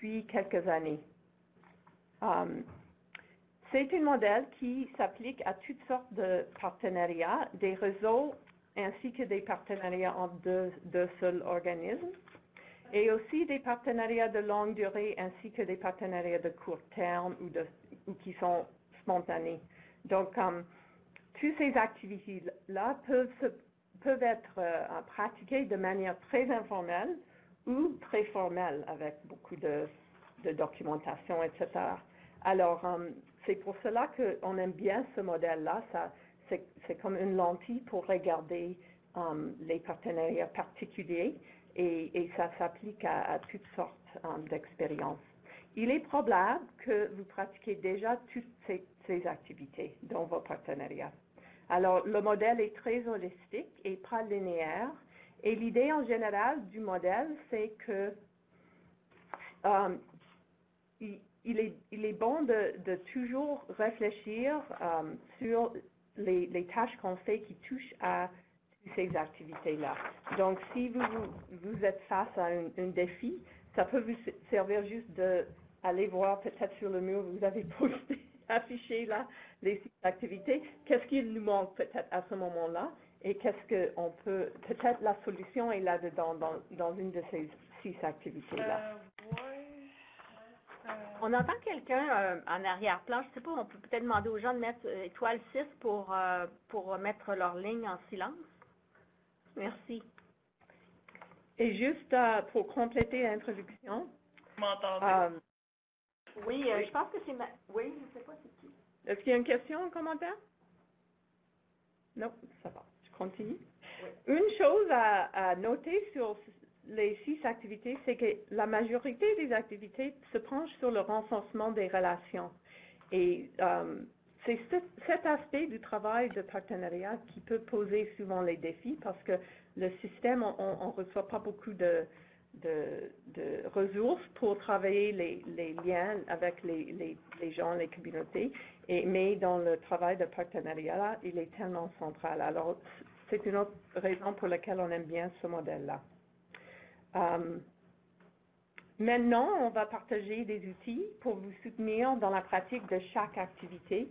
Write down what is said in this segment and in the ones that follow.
depuis quelques années. C'est un modèle qui s'applique à toutes sortes de partenariats, des réseaux ainsi que des partenariats entre deux seuls organismes, et aussi des partenariats de longue durée ainsi que des partenariats de court terme ou qui sont spontanés. Donc, toutes ces activités-là peuvent être pratiquées de manière très informelle ou très formelle avec beaucoup de documentation, etc. Alors, c'est pour cela qu'on aime bien ce modèle-là. C'est comme une lentille pour regarder les partenariats particuliers et ça s'applique à toutes sortes d'expériences. Il est probable que vous pratiquez déjà toutes ces activités dans vos partenariats. Alors, le modèle est très holistique et pas linéaire. Et l'idée en général du modèle, c'est que il est bon de toujours réfléchir sur les tâches qu'on fait qui touchent à ces activités-là. Donc, si vous êtes face à un défi, ça peut vous servir juste d'aller voir peut-être sur le mur, vous avez posté, affiché là les 6 activités. Qu'est-ce qu'il nous manque peut-être à ce moment-là? Et qu'est-ce qu'on peut, peut-être la solution est là-dedans, dans une de ces 6 activités-là. On entend quelqu'un en arrière-plan. Je ne sais pas, on peut peut-être demander aux gens de mettre étoile 6 pour mettre leur ligne en silence. Merci. Et juste pour compléter l'introduction. Vous m'entendez? Oui, je pense que c'est oui, je ne sais pas c'est qui. Est-ce qu'il y a une question, un commentaire? Non, ça va. Je continue. Oui. Une chose à noter sur les 6 activités, c'est que la majorité des activités se penchent sur le renforcement des relations. Et c'est cet aspect du travail de partenariat qui peut poser souvent les défis parce que le système, on ne reçoit pas beaucoup de ressources pour travailler les liens avec les gens, les communautés. Mais dans le travail de partenariat, là, il est tellement central. Alors, c'est une autre raison pour laquelle on aime bien ce modèle-là. Maintenant, on va partager des outils pour vous soutenir dans la pratique de chaque activité.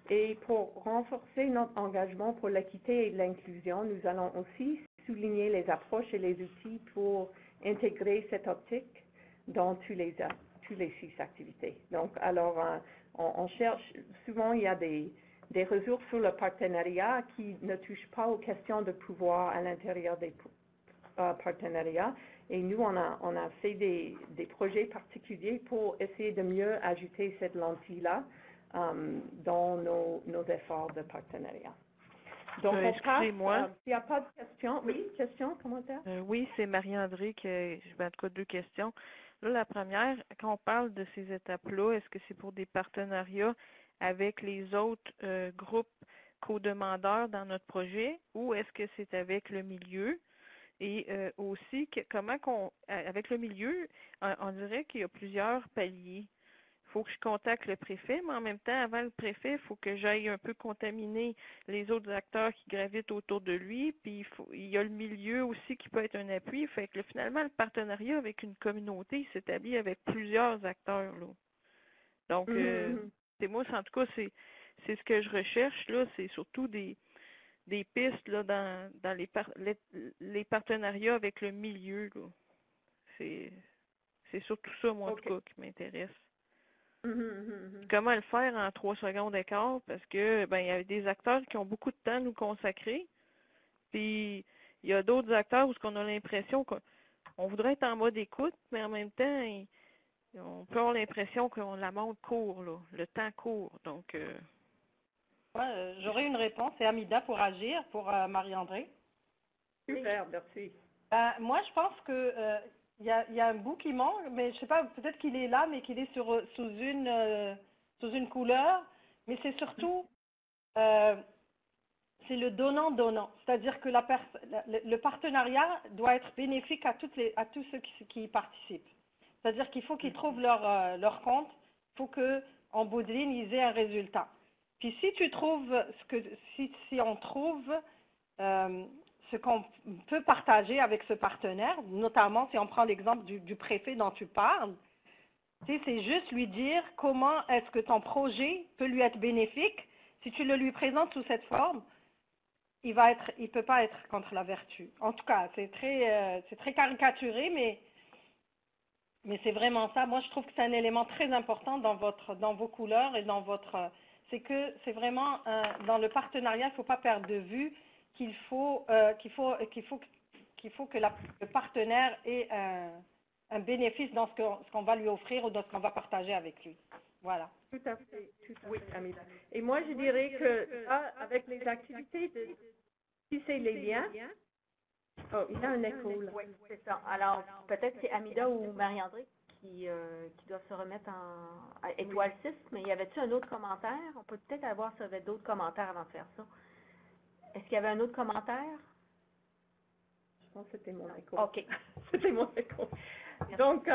Et pour renforcer notre engagement pour l'équité et l'inclusion, nous allons aussi souligner les approches et les outils pour intégrer cette optique dans tous les 6 activités. Donc, alors, on cherche, souvent il y a des ressources sur le partenariat qui ne touchent pas aux questions de pouvoir à l'intérieur des partenariats. Et nous, on a fait des projets particuliers pour essayer de mieux ajouter cette lentille-là dans nos efforts de partenariat. Donc, excusez-moi. S'il n'y a pas de questions. Oui, questions, commentaires? Oui, c'est Marie-André qui en tout cas 2 questions. Là, la première, quand on parle de ces étapes-là, est-ce que c'est pour des partenariats avec les autres groupes co-demandeurs dans notre projet ou est-ce que c'est avec le milieu? Et aussi, avec le milieu, on dirait qu'il y a plusieurs paliers. Il faut que je contacte le préfet, mais en même temps, avant le préfet, il faut que j'aille un peu contaminer les autres acteurs qui gravitent autour de lui. Puis il y a le milieu aussi qui peut être un appui. Fait que finalement, le partenariat avec une communauté s'établit avec plusieurs acteurs. Là. Donc, c'est moi, en tout cas, c'est ce que je recherche, là, c'est surtout des pistes là, dans les partenariats avec le milieu. C'est surtout ça, moi, en tout cas, qui m'intéresse. Comment le faire en 3 secondes d'écart? Parce que il y a des acteurs qui ont beaucoup de temps à nous consacrer. Puis il y a d'autres acteurs où on a l'impression qu'on voudrait être en mode écoute, mais en même temps, on peut avoir l'impression qu'on la montre court, là, le temps court. Donc j'aurais une réponse, c'est Amida pour agir, pour Marie-André. Super, merci. Moi, je pense que il y a un bout qui manque, mais je sais pas, peut-être qu'il est là, mais qu'il est sous une couleur. Mais c'est surtout, c'est le donnant-donnant. C'est-à-dire que le partenariat doit être bénéfique à tous ceux qui y participent. C'est-à-dire qu'il faut qu'ils trouvent leur compte, il faut qu'en bout de ligne, ils aient un résultat. Puis si tu trouves, si on trouve ce qu'on peut partager avec ce partenaire, notamment si on prend l'exemple du préfet dont tu parles, Tu sais, c'est juste lui dire comment est-ce que ton projet peut lui être bénéfique. Si tu le lui présentes sous cette forme, il peut pas être contre la vertu. En tout cas, c'est très caricaturé, mais c'est vraiment ça. Moi, je trouve que c'est un élément très important dans vos couleurs et dans votre. C'est que c'est vraiment dans le partenariat, il ne faut pas perdre de vue qu'il faut que le partenaire ait un bénéfice dans ce qu'on va lui offrir ou dans ce qu'on va partager avec lui. Voilà. Tout à fait, oui, Amida. Et moi, je dirais que ça, avec les activités de tisser les liens, oh, il y a un écho là. Oui, c'est ça. Alors, peut-être c'est Amida ou Marie-André qui doivent se remettre à étoile 6, mais y avait-tu un autre commentaire? On peut peut-être avoir s'il y avait d'autres commentaires avant de faire ça. Est-ce qu'il y avait un autre commentaire? Je pense que c'était mon écho. OK. C'était mon écho. Donc,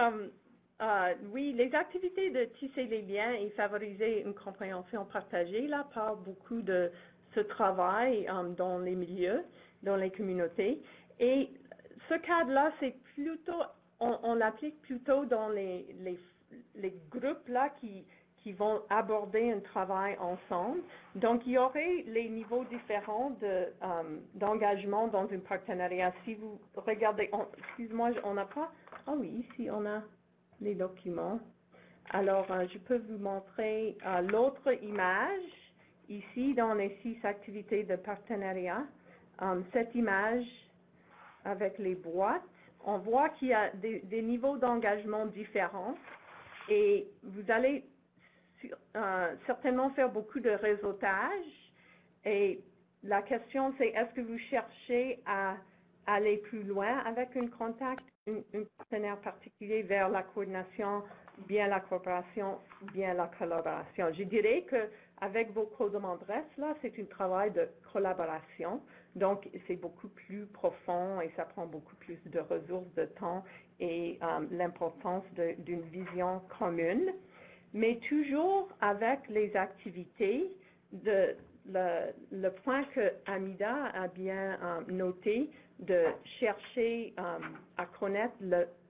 oui, les activités de tisser les liens et favoriser une compréhension partagée, là, parlent beaucoup de ce travail dans les milieux, dans les communautés. Et ce cadre-là, c'est plutôt, on l'applique plutôt dans les groupes là qui vont aborder un travail ensemble. Donc, il y aurait les niveaux différents d'engagement dans un partenariat. Si vous regardez, excuse-moi, on n'a pas, ah oui, ici on a les documents. Alors, je peux vous montrer l'autre image, ici dans les 6 activités de partenariat. Cette image avec les boîtes, on voit qu'il y a des niveaux d'engagement différents et vous allez certainement faire beaucoup de réseautage et la question c'est est-ce que vous cherchez à aller plus loin avec un contact, un partenaire particulier vers la coordination, bien la coopération, bien la collaboration. Je dirais qu'avec vos co-demanderesses, là, c'est un travail de collaboration. Donc, c'est beaucoup plus profond et ça prend beaucoup plus de ressources, de temps et l'importance d'une vision commune. Mais toujours avec les activités, le point que Amida a bien noté, de chercher à connaître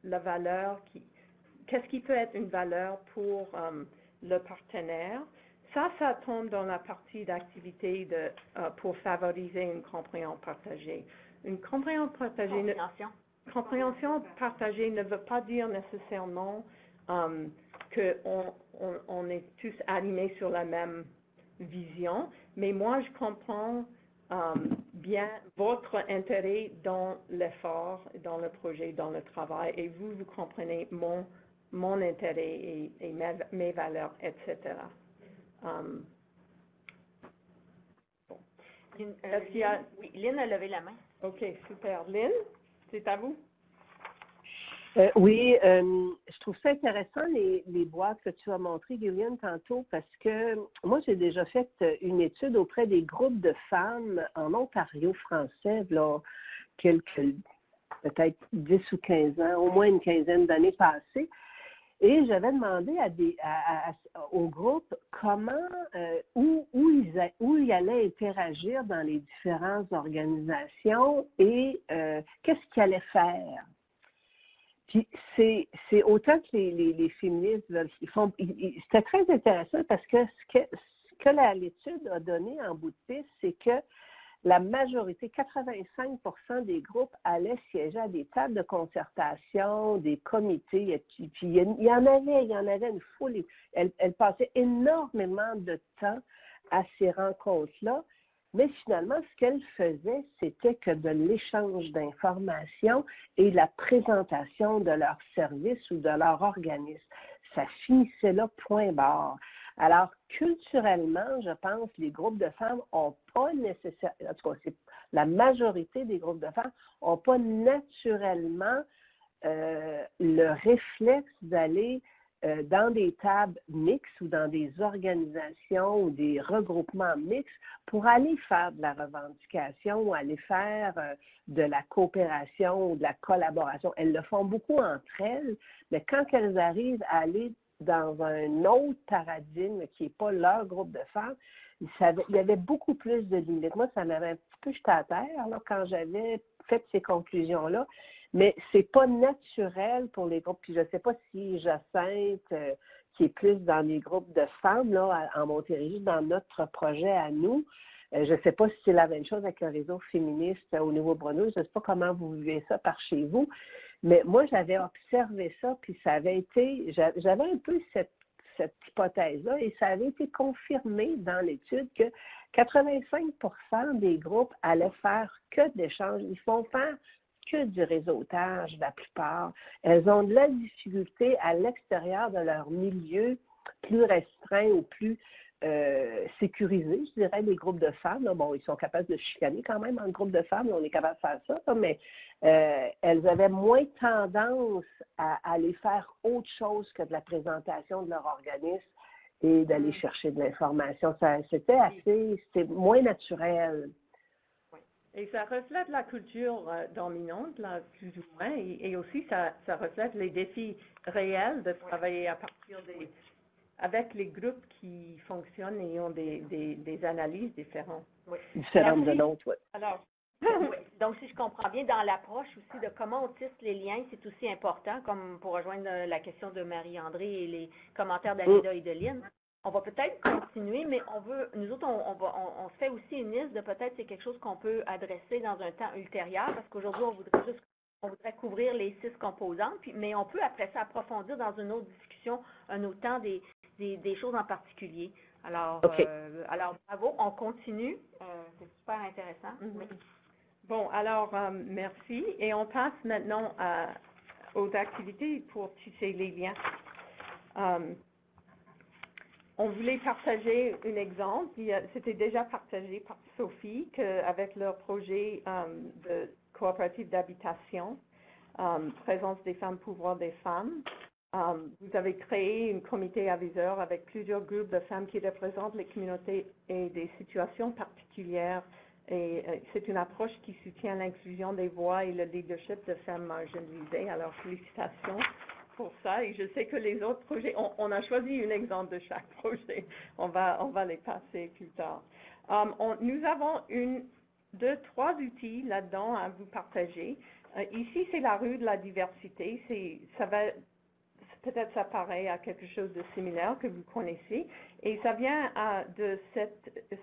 la valeur, qu'est-ce qui peut être une valeur pour le partenaire. Ça tombe dans la partie d'activité pour favoriser une compréhension partagée. Une compréhension partagée, compréhension partagée ne veut pas dire nécessairement qu'on est tous alignés sur la même vision, mais moi je comprends bien votre intérêt dans l'effort, dans le projet, dans le travail, et vous comprenez mon intérêt et mes valeurs, etc. Bon. Oui, Lynn a levé la main. OK, super. Lynn, c'est à vous. Oui, je trouve ça intéressant les boîtes que tu as montrées, Gillian, tantôt, parce que moi, j'ai déjà fait une étude auprès des groupes de femmes en Ontario français, là, peut-être 10 ou 15 ans, au moins une quinzaine d'années passées. Et j'avais demandé au groupe comment, où ils allaient interagir dans les différentes organisations et qu'est-ce qu'ils allaient faire. Puis c'est autant que les féministes ils font. C'était très intéressant parce que ce que l'étude a donné en bout de piste, c'est que la majorité, 85% des groupes allaient siéger à des tables de concertation, des comités, et puis il y en avait une foule. Elles passaient énormément de temps à ces rencontres-là. Mais finalement, ce qu'elles faisaient, c'était que de l'échange d'informations et la présentation de leur service ou de leur organisme. Ça finissait là, point barre. Alors, culturellement, je pense que les groupes de femmes n'ont pas nécessairement, en tout cas, la majorité des groupes de femmes n'ont pas naturellement le réflexe d'aller dans des tables mixtes ou dans des organisations ou des regroupements mixtes pour aller faire de la revendication ou aller faire de la coopération ou de la collaboration. Elles le font beaucoup entre elles, mais quand elles arrivent à aller dans un autre paradigme qui n'est pas leur groupe de femmes, il y avait beaucoup plus de limites. Moi, ça m'avait un petit peu jeté à terre là, quand j'avais fait ces conclusions-là. mais c'est pas naturel pour les groupes. Puis je ne sais pas si Jacinthe, qui est plus dans les groupes de femmes là, en Montérégie, dans notre projet à nous, je ne sais pas si c'est la même chose avec le réseau féministe au Nouveau-Brunswick. Je ne sais pas comment vous vivez ça par chez vous, mais moi, j'avais observé ça, puis ça avait été, j'avais un peu cette hypothèse-là, et ça avait été confirmé dans l'étude que 85% des groupes allaient faire que de l'échange. Ils font faire que du réseautage, la plupart. Elles ont de la difficulté à l'extérieur de leur milieu plus restreint ou plus sécurisé, je dirais, les groupes de femmes. Là, bon, ils sont capables de chicaner quand même en groupe de femmes, on est capable de faire ça, là, mais elles avaient moins tendance à aller faire autre chose que de la présentation de leur organisme et d'aller chercher de l'information. C'était moins naturel. Et ça reflète la culture dominante, là, plus ou moins, et aussi ça reflète les défis réels de travailler à partir avec les groupes qui fonctionnent et ont des analyses différentes. Oui. Différentes de l'autre, oui. Alors, oui. Donc, si je comprends bien, dans l'approche aussi de comment on tisse les liens, c'est aussi important, comme pour rejoindre la question de Marie-André et les commentaires d'Amida et de Lynn. On va peut-être continuer, mais nous autres, on se fait aussi une liste de peut-être c'est quelque chose qu'on peut adresser dans un temps ultérieur, parce qu'aujourd'hui, on voudrait couvrir les 6 composantes, mais on peut après ça approfondir dans une autre discussion un autre temps des choses en particulier. Alors, okay. Alors bravo, on continue. C'est super intéressant. Oui. Bon, alors, merci. Et on passe maintenant aux activités pour tisser les liens. On voulait partager un exemple. C'était déjà partagé par Sophie qu'avec leur projet de coopérative d'habitation, présence des femmes, pouvoir des femmes, vous avez créé un comité aviseur avec plusieurs groupes de femmes qui représentent les communautés et des situations particulières. Et c'est une approche qui soutient l'inclusion des voix et le leadership de femmes marginalisées. Alors, félicitations pour ça. Et je sais que les autres projets, on a choisi un exemple de chaque projet. On va les passer plus tard. Nous avons 3 outils là-dedans à vous partager. Ici, c'est la rue de la diversité. Peut-être ça paraît à quelque chose de similaire que vous connaissez. Et ça vient de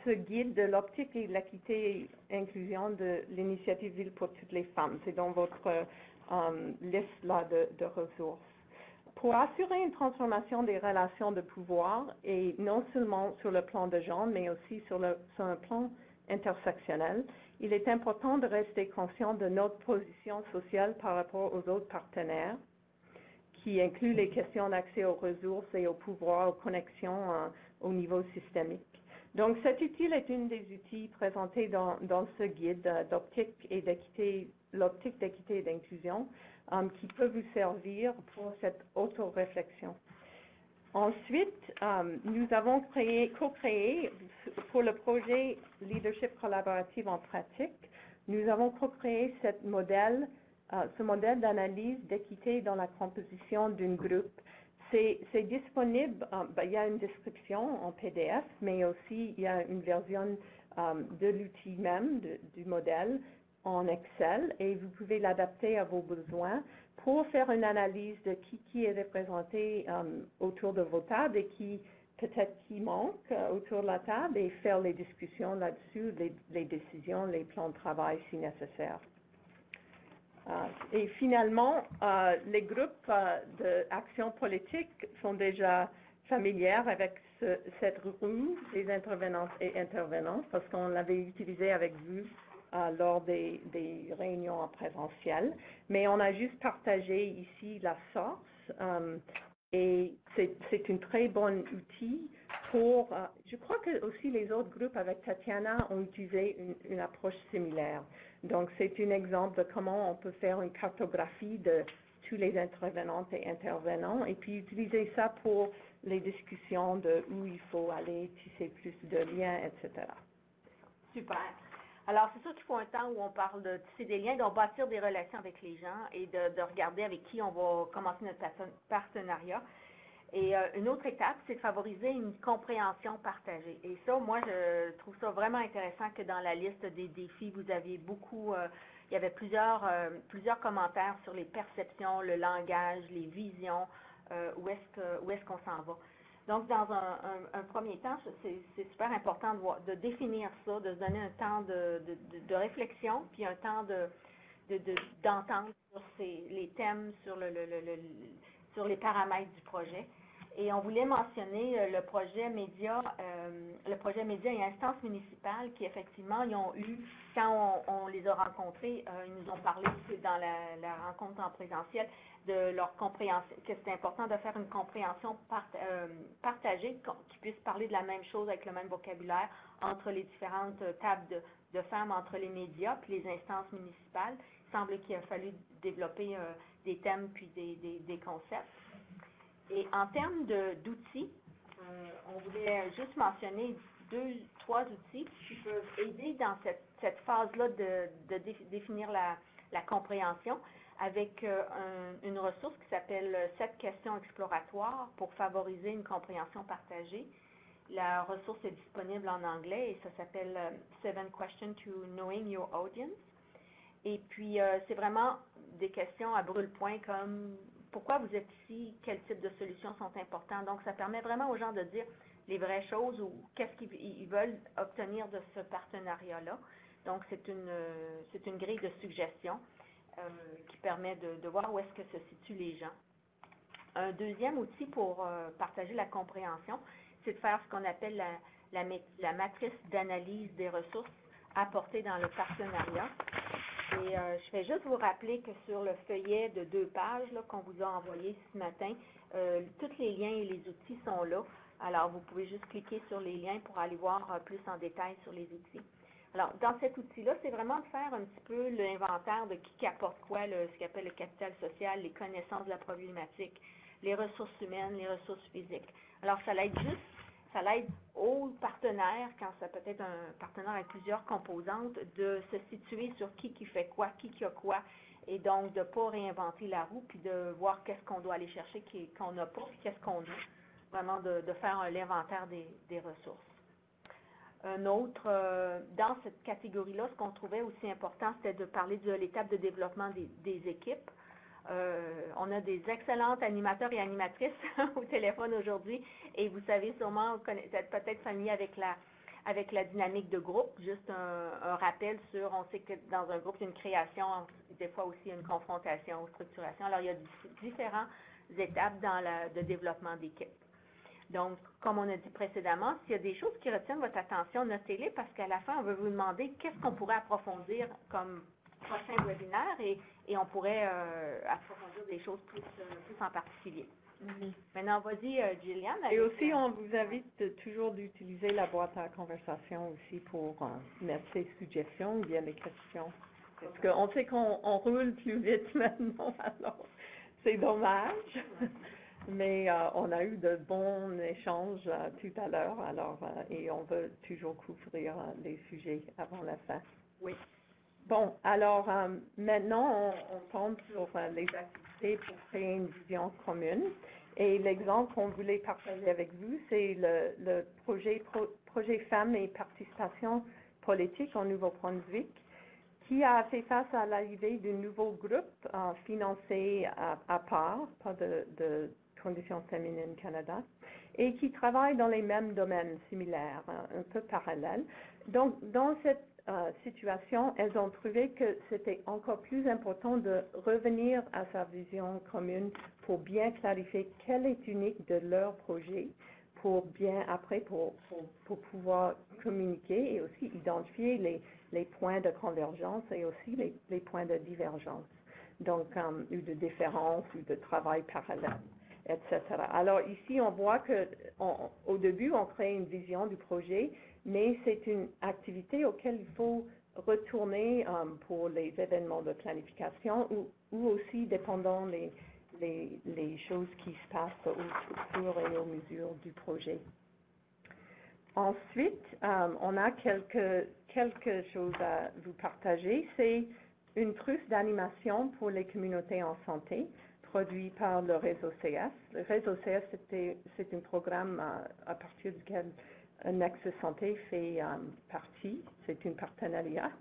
ce guide de l'optique et l'équité et inclusion de l'initiative Ville pour toutes les femmes. C'est dans votre liste là, de ressources. Pour assurer une transformation des relations de pouvoir, et non seulement sur le plan de genre, mais aussi sur un plan intersectionnel, il est important de rester conscient de notre position sociale par rapport aux autres partenaires, qui inclut les questions d'accès aux ressources et au pouvoir, aux connexions au niveau systémique. Donc, cet outil est un des outils présentés dans ce guide d'optique et d'équité, l'optique d'équité et d'inclusion, qui peut vous servir pour cette auto-réflexion. Ensuite, nous avons co-créé pour le projet Leadership collaboratif en pratique, nous avons co-créé ce modèle d'analyse d'équité dans la composition d'un groupe. C'est disponible, il y a une description en PDF, mais aussi il y a une version de l'outil même, du modèle, en Excel, et vous pouvez l'adapter à vos besoins pour faire une analyse de qui est représenté autour de vos tables et qui manque autour de la table, et faire les discussions là-dessus, les décisions, les plans de travail si nécessaire. Et finalement, les groupes d'action politique sont déjà familiers avec cette roue des intervenantes et intervenants, parce qu'on l'avait utilisé avec vous lors des réunions en présentiel. Mais on a juste partagé ici la source, et c'est un très bon outil pour, je crois que aussi les autres groupes avec Tatiana ont utilisé une approche similaire. Donc, c'est un exemple de comment on peut faire une cartographie de tous les intervenantes et intervenants, et puis utiliser ça pour les discussions de où il faut aller tisser plus de liens, etc. Super. Alors, c'est sûr qu'il faut un temps où on parle de tisser des liens, de bâtir des relations avec les gens et de regarder avec qui on va commencer notre partenariat. Et une autre étape, c'est de favoriser une compréhension partagée. Et ça, moi, je trouve ça vraiment intéressant que dans la liste des défis, vous aviez beaucoup il y avait plusieurs commentaires sur les perceptions, le langage, les visions, où est-ce qu'on s'en va. Donc, dans un premier temps, c'est super important de définir ça, de se donner un temps de réflexion, puis un temps d'entendre sur les thèmes, sur les paramètres du projet. Et on voulait mentionner le projet média et instances municipales qui, effectivement, ils ont eu, quand on les a rencontrés, ils nous ont parlé dans la rencontre en présentiel de leur compréhension, que c'était important de faire une compréhension partagée, qu'ils puissent parler de la même chose avec le même vocabulaire entre les différentes tables de femmes, entre les médias puis les instances municipales. Il semble qu'il a fallu développer des thèmes puis des concepts. Et en termes d'outils, on voulait juste mentionner 2-3 outils qui peuvent aider dans cette phase-là de définir la compréhension avec une ressource qui s'appelle 7 questions exploratoires pour favoriser une compréhension partagée. La ressource est disponible en anglais et ça s'appelle 7 Questions to Knowing Your Audience. Et puis, c'est vraiment des questions à brûle-point comme pourquoi vous êtes ici, quel type de solutions sont importantes. Donc, ça permet vraiment aux gens de dire les vraies choses ou qu'est-ce qu'ils veulent obtenir de ce partenariat-là. Donc, c'est une grille de suggestions qui permet de voir où est-ce que se situent les gens. Un deuxième outil pour partager la compréhension, c'est de faire ce qu'on appelle la matrice d'analyse des ressources apportées dans le partenariat. Et je vais juste vous rappeler que sur le feuillet de 2 pages qu'on vous a envoyé ce matin, tous les liens et les outils sont là. Alors, vous pouvez juste cliquer sur les liens pour aller voir plus en détail sur les outils. Alors, dans cet outil-là, c'est vraiment de faire un petit peu l'inventaire de qui apporte quoi, ce qu'on appelle le capital social, les connaissances de la problématique, les ressources humaines, les ressources physiques. Alors, ça l'aide aux partenaires, quand ça peut être un partenaire avec plusieurs composantes, de se situer sur qui fait quoi, qui a quoi, et donc de ne pas réinventer la roue, puis de voir qu'est-ce qu'on doit aller chercher qu'on n'a pas, puis qu'est-ce qu'on a. Vraiment de faire l'inventaire des ressources. Un autre, dans cette catégorie-là, ce qu'on trouvait aussi important, c'était de parler de l'étape de développement des équipes. On a des excellentes animateurs et animatrices au téléphone aujourd'hui et vous savez sûrement, vous êtes peut-être familier avec la dynamique de groupe. Juste un rappel sur, on sait que dans un groupe, il y a une création, des fois aussi une confrontation, une structuration. Alors, il y a différentes étapes dans le développement d'équipe. Donc, comme on a dit précédemment, s'il y a des choses qui retiennent votre attention, notez-les parce qu'à la fin, on va vous demander qu'est-ce qu'on pourrait approfondir comme prochain webinaire et on pourrait approfondir des choses plus en particulier. Maintenant, vas-y, Gillian. Et aussi, on vous invite toujours d'utiliser la boîte à conversation aussi pour mettre ces suggestions ou bien les questions. Parce qu'on sait qu'on roule plus vite maintenant, alors c'est dommage. Mais on a eu de bons échanges tout à l'heure, alors et on veut toujours couvrir les sujets avant la fin. Oui. Bon, alors maintenant, on tombe sur les activités pour créer une vision commune. Et l'exemple qu'on voulait partager avec vous, c'est le projet Femmes et participation politique au Nouveau-Brunswick, qui a fait face à l'arrivée d'un nouveau groupe financé à part, pas de Conditions féminines Canada, et qui travaille dans les mêmes domaines similaires, un peu parallèles. Donc, dans cette situation, elles ont trouvé que c'était encore plus important de revenir à sa vision commune pour bien clarifier quelle est unique de leur projet, pour pouvoir communiquer et aussi identifier les points de convergence et aussi les points de divergence, donc ou de différence ou de travail parallèle, etc. Alors ici, on voit qu'au début, on crée une vision du projet, mais c'est une activité auquel il faut retourner pour les événements de planification ou aussi dépendant les choses qui se passent au fur et à mesure du projet. Ensuite, on a quelque chose à vous partager. C'est une trousse d'animation pour les communautés en santé, produit par le réseau CS. Le réseau CS, c'est un programme à partir duquel Nexus Santé fait partie. C'est un partenariat.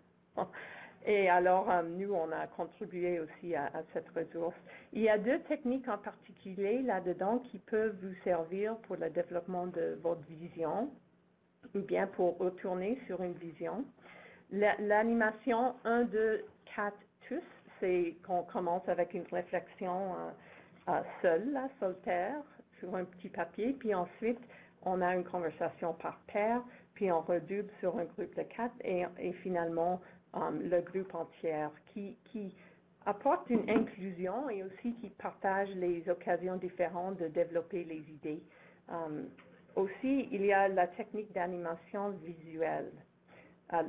Et alors, nous, on a contribué aussi à cette ressource. Il y a 2 techniques en particulier là-dedans qui peuvent vous servir pour le développement de votre vision, ou bien pour retourner sur une vision. L'animation 1, 2, 4, tous, c'est qu'on commence avec une réflexion seule, là, solitaire, sur un petit papier, puis ensuite, on a une conversation par paire, puis on redouble sur un groupe de 4, et finalement, le groupe entier qui apporte une inclusion et aussi qui partage les occasions différentes de développer les idées. Aussi, il y a la technique d'animation visuelle.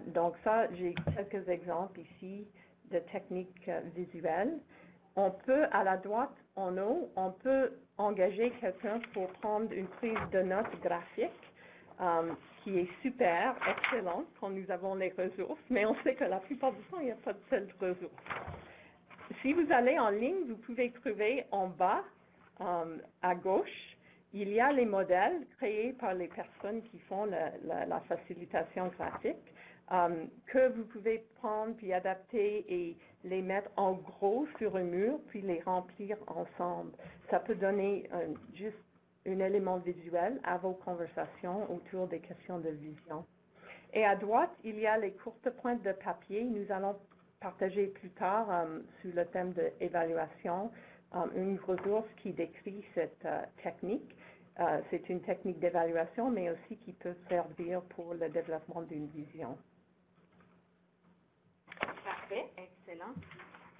Donc ça, j'ai quelques exemples ici de techniques visuelles. On peut, à la droite en haut, on peut engager quelqu'un pour prendre une prise de notes graphique qui est super, excellente quand nous avons les ressources, mais on sait que la plupart du temps, il n'y a pas de telles ressources. Si vous allez en ligne, vous pouvez trouver en bas, à gauche, il y a les modèles créés par les personnes qui font la facilitation graphique, que vous pouvez prendre puis adapter et les mettre en gros sur un mur, puis les remplir ensemble. Ça peut donner juste un élément visuel à vos conversations autour des questions de vision. Et à droite, il y a les courtes pointes de papier. Nous allons partager plus tard sur le thème de l'évaluation une ressource qui décrit cette technique. C'est une technique d'évaluation, mais aussi qui peut servir pour le développement d'une vision. Parfait, excellent.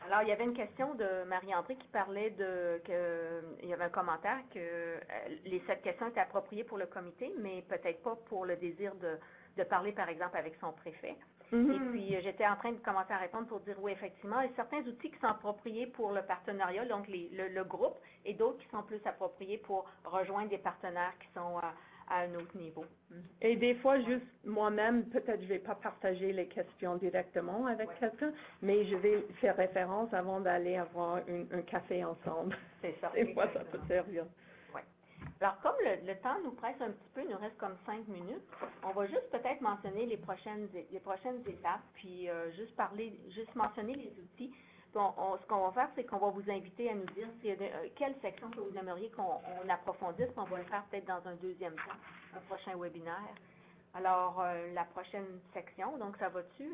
Alors, il y avait une question de Marie-André qui parlait il y avait un commentaire que les 7 questions étaient appropriées pour le comité, mais peut-être pas pour le désir de parler, par exemple, avec son préfet. Et puis, j'étais en train de commencer à répondre pour dire oui, effectivement, il y a certains outils qui sont appropriés pour le partenariat, donc le groupe, et d'autres qui sont plus appropriés pour rejoindre des partenaires qui sont à un autre niveau. Et des fois, juste moi-même, peut-être je ne vais pas partager les questions directement avec quelqu'un, mais je vais faire référence avant d'aller avoir un café ensemble. C'est ça. Des fois, ça peut servir. Oui. Alors, comme le temps nous presse un petit peu, il nous reste comme 5 minutes, on va juste peut-être mentionner les prochaines étapes, puis juste mentionner les outils. Ce qu'on va faire, c'est qu'on va vous inviter à nous dire quelle section que vous aimeriez qu'on approfondisse, puis on va le faire peut-être dans un deuxième temps, un prochain webinaire. Alors, la prochaine section, donc ça va dessus?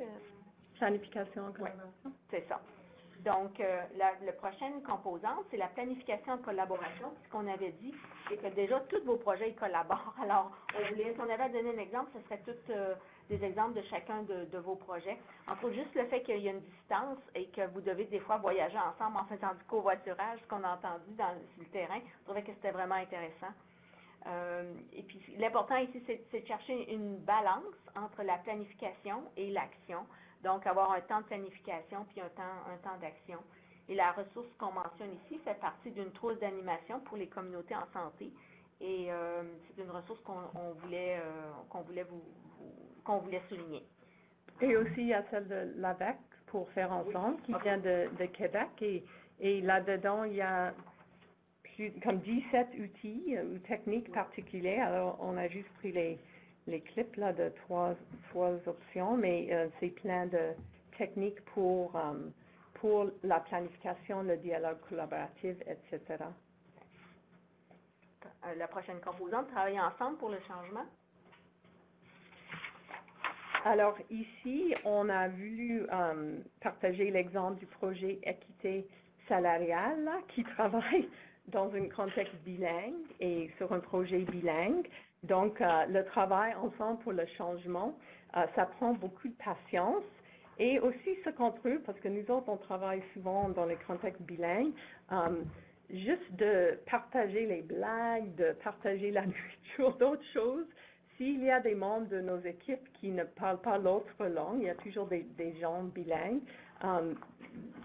Planification en collaboration. C'est ça. Donc, la prochaine composante, c'est la planification en collaboration. Ce qu'on avait dit, c'est que déjà, tous vos projets ils collaborent. Alors, si on avait à donner un exemple, ce serait tous des exemples de chacun de vos projets. Entre autres, juste le fait qu'il y a une distance et que vous devez des fois voyager ensemble en faisant du covoiturage, ce qu'on a entendu sur le terrain, je trouvais que c'était vraiment intéressant. Et puis, l'important ici, c'est de chercher une balance entre la planification et l'action. Donc, avoir un temps de planification puis un temps d'action. Et la ressource qu'on mentionne ici fait partie d'une trousse d'animation pour les communautés en santé. Et c'est une ressource qu'on voulait souligner. Et aussi, il y a celle de l'AVEC pour faire ensemble, qui vient de Québec. Et là-dedans, il y a comme 17 outils ou techniques particulières. Alors, on a juste pris les clips là, de trois options, mais c'est plein de techniques pour la planification, le dialogue collaboratif, etc. La prochaine composante, travailler ensemble pour le changement. Alors ici, on a voulu partager l'exemple du projet Équité salariale là, qui travaille dans un contexte bilingue et sur un projet bilingue. Donc, le travail ensemble pour le changement, ça prend beaucoup de patience. Et aussi ce qu'on trouve, parce que nous autres, on travaille souvent dans les contextes bilingues, juste de partager les blagues, de partager la nourriture, d'autres choses. S'il y a des membres de nos équipes qui ne parlent pas l'autre langue, il y a toujours des gens bilingues,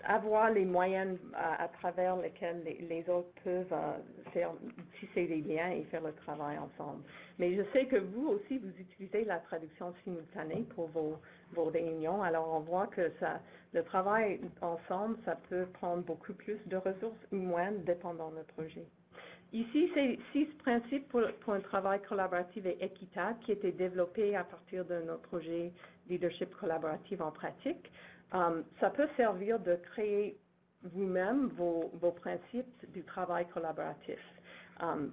avoir les moyens à travers lesquels les autres peuvent tisser des liens et faire le travail ensemble. Mais je sais que vous aussi, vous utilisez la traduction simultanée pour vos réunions. Alors, on voit que le travail ensemble, ça peut prendre beaucoup plus de ressources ou moins, dépendant du projet. Ici, c'est 6 principes pour un travail collaboratif et équitable qui étaient développés à partir de notre projet Leadership collaboratif en pratique. Ça peut servir de créer vous-même vos principes du travail collaboratif,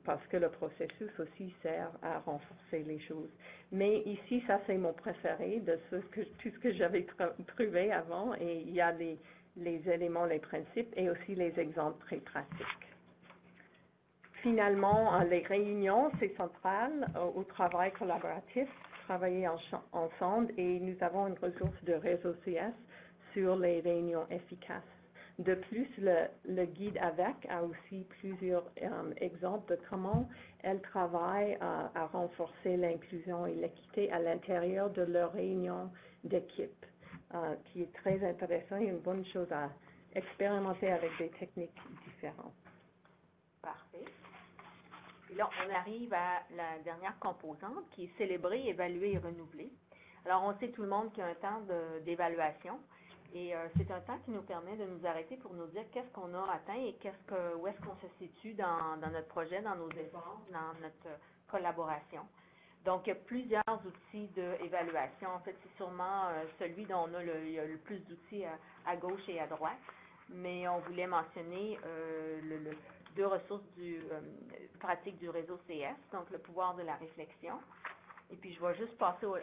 parce que le processus aussi sert à renforcer les choses. Mais ici, ça c'est mon préféré de tout ce que j'avais trouvé avant, et il y a les éléments, les principes et aussi les exemples très pratiques. Finalement, les réunions, c'est central au travail collaboratif, travailler ensemble, et nous avons une ressource de réseau CS sur les réunions efficaces. De plus, le guide avec a aussi plusieurs exemples de comment elle travaille à renforcer l'inclusion et l'équité à l'intérieur de leurs réunions d'équipe, qui est très intéressant et une bonne chose à expérimenter avec des techniques différentes. Parfait. Et là, on arrive à la dernière composante qui est célébrer, évaluer et renouveler. Alors, on sait tout le monde qu'il y a un temps d'évaluation. Et c'est un temps qui nous permet de nous arrêter pour nous dire qu'est-ce qu'on a atteint et où est-ce qu'on se situe dans notre projet, dans nos efforts, dans notre collaboration. Donc, il y a plusieurs outils d'évaluation. En fait, c'est sûrement celui dont on a le plus d'outils à gauche et à droite. Mais on voulait mentionner deux ressources pratiques du réseau CS, donc le pouvoir de la réflexion. Et puis, je vais juste passer au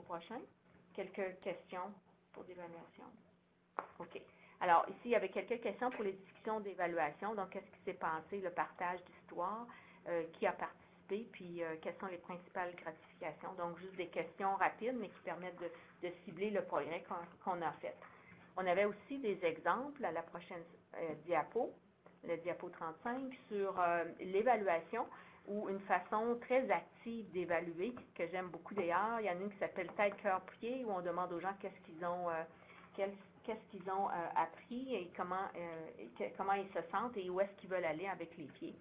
prochain. Quelques questions pour l'évaluation. OK. Alors, ici, il y avait quelques questions pour les discussions d'évaluation. Donc, qu'est-ce qui s'est passé, le partage d'histoire, qui a participé, puis quelles sont les principales gratifications. Donc, juste des questions rapides, mais qui permettent de cibler le progrès qu'on a fait. On avait aussi des exemples à la prochaine diapo, le diapo 35, sur l'évaluation ou une façon très active d'évaluer, que j'aime beaucoup d'ailleurs. Il y en a une qui s'appelle Tête, cœur, pied, où on demande aux gens qu'est-ce qu'ils ont appris et comment ils se sentent et où est-ce qu'ils veulent aller avec les pieds.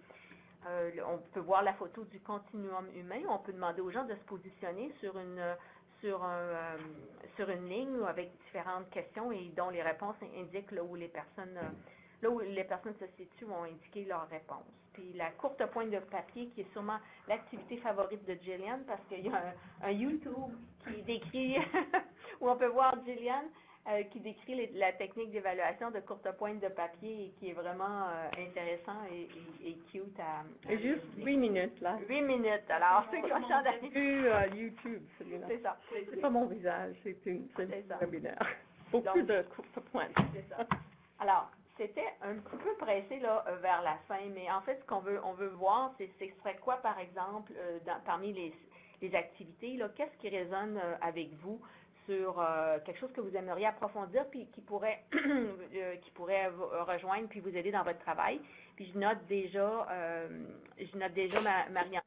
On peut voir la photo du continuum humain. On peut demander aux gens de se positionner sur une ligne avec différentes questions et dont les réponses indiquent là où les personnes se situent vont indiquer leurs réponses. Puis la courte pointe de papier, qui est sûrement l'activité favorite de Jillian, parce qu'il y a un YouTube qui décrit, où on peut voir Jillian, qui décrit la technique d'évaluation de courte pointe de papier et qui est vraiment intéressant et cute à juste 8 minutes, là. 8 minutes, alors c'est comme ça vu YouTube, celui-là. C'est ça. C'est pas mon visage, c'est un webinaire. Beaucoup de courtes pointes. C'est ça. Alors, c'était un petit peu pressé là, vers la fin, mais en fait, ce qu'on veut voir, c'est ce serait quoi, par exemple, parmi les activités, qu'est-ce qui résonne avec vous sur quelque chose que vous aimeriez approfondir, puis qui pourrait vous rejoindre, puis vous aider dans votre travail. Puis je note déjà Marianne